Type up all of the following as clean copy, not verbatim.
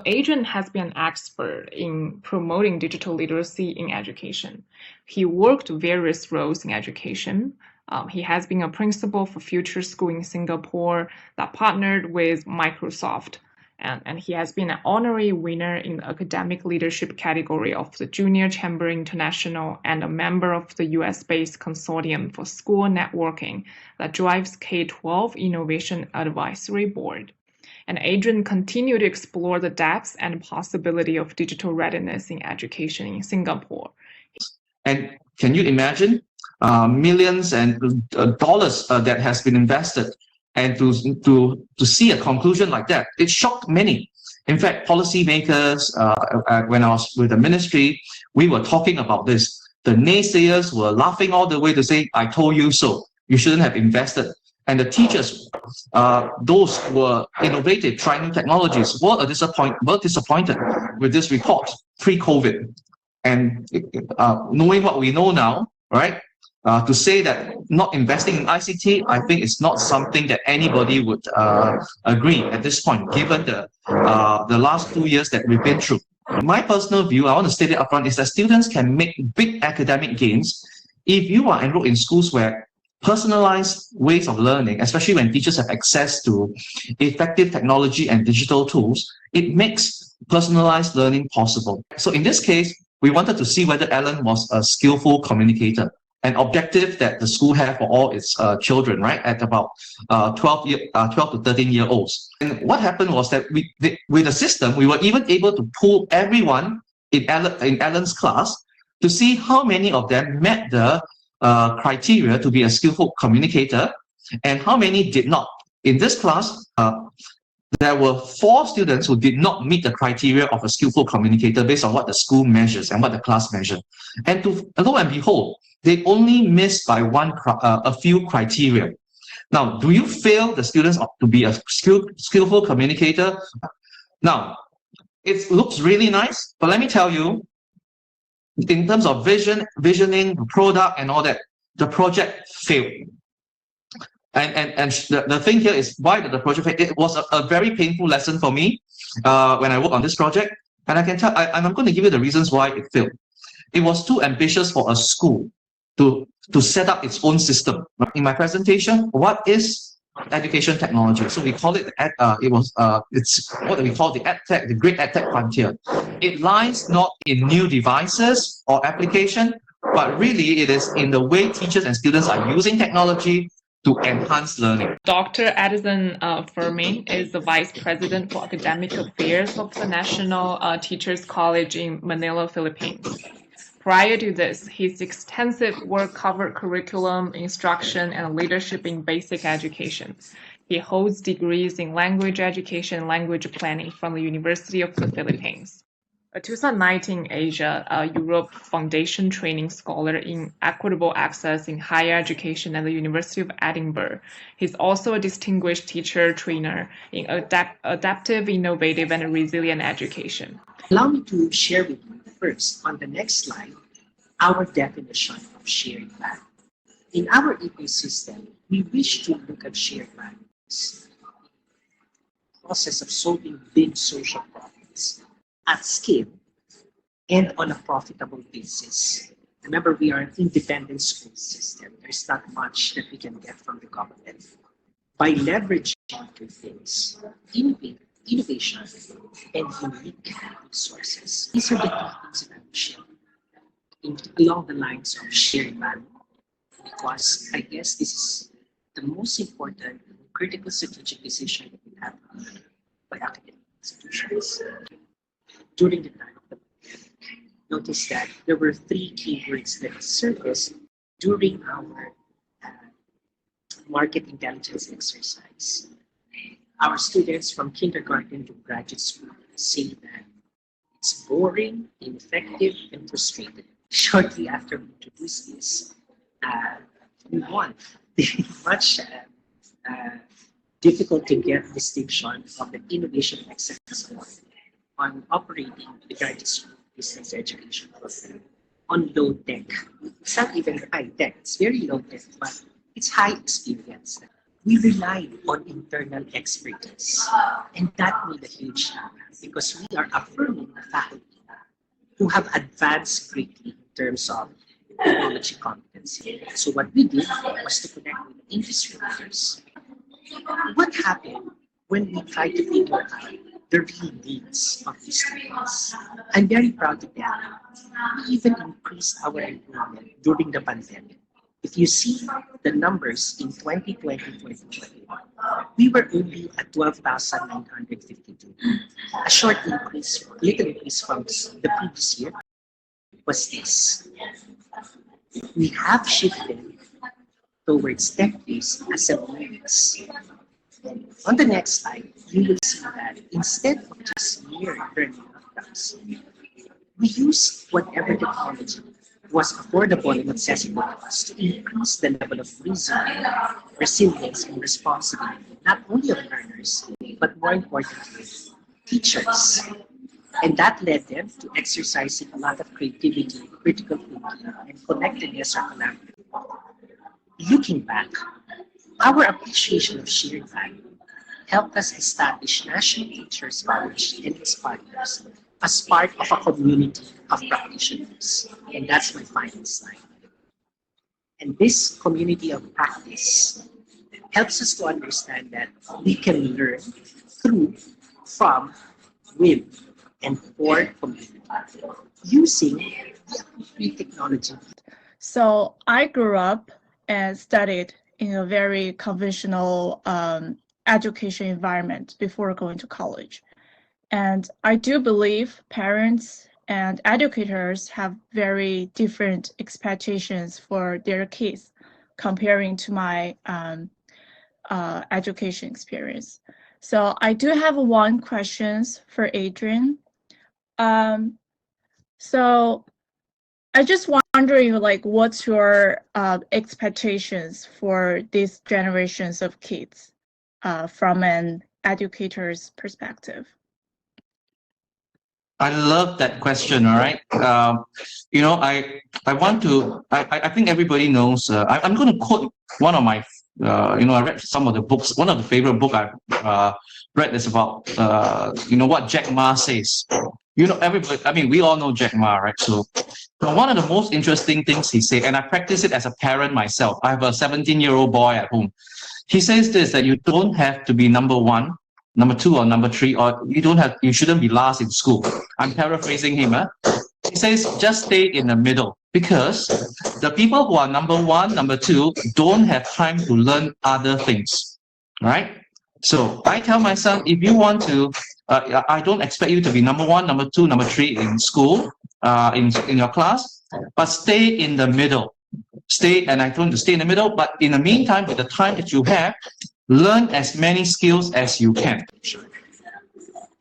Adrian has been an expert in promoting digital literacy in education. He worked various roles in education. He has been a principal for Future School in Singapore that partnered with Microsoft. And he has been an honorary winner in the academic leadership category of the Junior Chamber International and a member of the US-based consortium for school networking that drives K-12 Innovation Advisory Board. And Adrian continued to explore the depths and possibility of digital readiness in education in Singapore. And can you imagine millions and dollars that has been invested, and to see a conclusion like that? It shocked many. In fact, policymakers, when I was with the ministry, we were talking about this. The naysayers were laughing all the way to say, "I told you so. You shouldn't have invested." And the teachers, those who were innovative, trying new technologies, were disappointed with this report pre-COVID. And knowing what we know now, right, to say that not investing in ICT, I think it's not something that anybody would agree at this point, given the last 2 years that we've been through. My personal view, I want to state it upfront, is that students can make big academic gains if you are enrolled in schools where personalized ways of learning, especially when teachers have access to effective technology and digital tools, it makes personalized learning possible. So in this case, we wanted to see whether Alan was a skillful communicator, an objective that the school had for all its children, right, at about 12 to 13-year-olds. And what happened was that with the system, we were even able to pool everyone in Alan's class to see how many of them met the criteria to be a skillful communicator and how many did not. In this class, there were 4 students who did not meet the criteria of a skillful communicator based on what the school measures and what the class measured. And lo and behold, they only missed by a few criteria. Now, do you fail the students to be a skillful communicator? Now, it looks really nice, but let me tell you, in terms of visioning, product, and all that, the project failed. And the thing here is, why did the project fail? It was a very painful lesson for me when I worked on this project, and I can tell, and I'm going to give you the reasons why it failed. It was too ambitious for a school to set up its own system. In my presentation, what is education technology? So we call it it's what we call the EdTech, the great EdTech frontier. It lies not in new devices or application, but really it is in the way teachers and students are using technology to enhance learning. Dr. Edison Fermin is the Vice President for Academic Affairs of the National Teachers College in Manila, Philippines. Prior to this, his extensive work covered curriculum, instruction, and leadership in basic education. He holds degrees in language education and language planning from the University of the Philippines. A 2019 Asia-Europe Foundation Training Scholar in Equitable Access in Higher Education at the University of Edinburgh. He's also a distinguished teacher trainer in adaptive, innovative, and resilient education. Allow me to share with you first, on the next slide, our definition of shared value. In our ecosystem, we wish to look at shared values, the process of solving big social problems at scale and on a profitable basis. Remember, we are an independent school system. There's not much that we can get from the government. By leveraging two things, innovation and unique resources. These are the things that I'm sharing along the lines of shared value, because I guess this is the most important critical strategic decision that we have by academic institutions. During the time of the pandemic, notice that there were 3 keywords that surfaced during our market intelligence exercise. Our students from kindergarten to graduate school say that it's boring, ineffective, and frustrating. Shortly after we introduced this, we won the much difficult to get distinction of the Innovation Excellence Award on operating the graduate school business education program on low tech. It's not even high tech, it's very low tech, but it's high experience. we relied on internal expertise. And that made a huge impact because we are affirming the faculty who have advanced greatly in terms of technology competency. So what we did was to connect with industry leaders. What happened when we tried to figure out the real needs of these students? I'm very proud to tell you, we even increased our enrollment during the pandemic. If you see the numbers in 2020-2021, we were only at 12,952. A short increase, a little increase from the previous year was this. We have shifted towards tech-based assemblies. On the next slide, you will see that instead of just mere learning outcomes, we use whatever technology was affordable and accessible to us to increase the level of resilience, and responsibility, not only of learners, but more importantly, teachers. And that led them to exercising a lot of creativity, critical thinking, and connectedness or collaboration. Looking back, our appreciation of shared value helped us establish National Teachers College and its partners as part of a community of practitioners. And that's my final slide. And this community of practice helps us to understand that we can learn through, from, with, and for community using the appropriate technology. So I grew up and studied in a very conventional education environment before going to college. And I do believe parents and educators have very different expectations for their kids comparing to my education experience. So I do have one question for Adrian. So I just wondering, like, what's your expectations for these generations of kids from an educator's perspective? I love that question. All right. You know, I want to. I think everybody knows. I'm going to quote one of my. You know, I read some of the books. One of the favorite book I've read is about. You know what Jack Ma says. You know, everybody. I mean, we all know Jack Ma, right? So, one of the most interesting things he said, and I practice it as a parent myself. I have a 17-year-old boy at home. He says this, that you don't have to be number one, number two, or number three, or you shouldn't be last in school. I'm paraphrasing him. He says just stay in the middle, because the people who are number one, number two don't have time to learn other things, right? So I tell my son, if you want to, I don't expect you to be number one, number two, number three in school, in your class, but stay in the middle. And I told him to stay in the middle, but in the meantime, with the time that you have, learn as many skills as you can.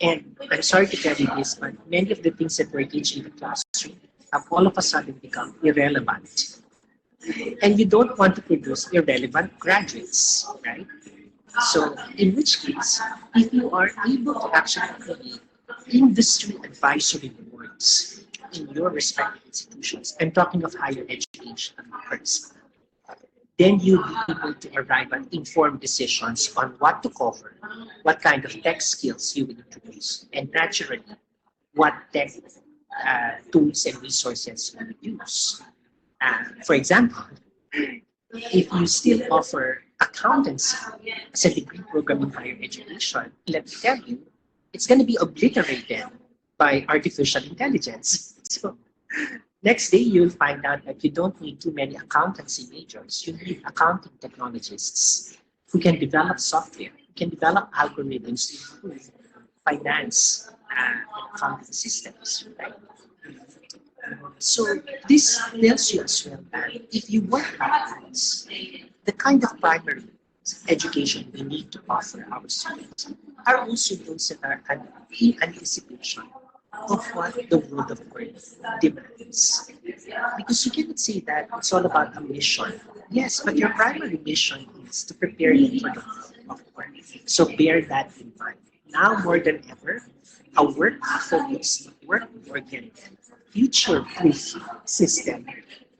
And I'm sorry to tell you this, but many of the things that we're teaching in the classroom have all of a sudden become irrelevant. And you don't want to produce irrelevant graduates, right? So in which case, if you are able to actually create industry advisory boards in your respective institutions, I'm talking of higher education first, then you'll be able to arrive at informed decisions on what to cover, what kind of tech skills you will introduce, and naturally, what tech tools and resources you will use. For example, if you still offer accountancy as a degree program in higher education, let me tell you, it's going to be obliterated by artificial intelligence. So next day, you'll find out that you don't need too many accountancy majors. You need accounting technologists who can develop software, who can develop algorithms to improve finance and accounting systems, right? So this tells you as well that if you work backwards, the kind of primary education we need to offer our students are also those that are in anticipation of what the world of work demands. Because you cannot say that it's all about a mission. Yes, but your primary mission is to prepare you for the world of work. So bear that in mind. Now more than ever, a work-focused, work-oriented, future-proof system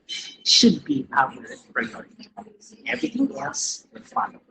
should be our priority. Everything else will follow.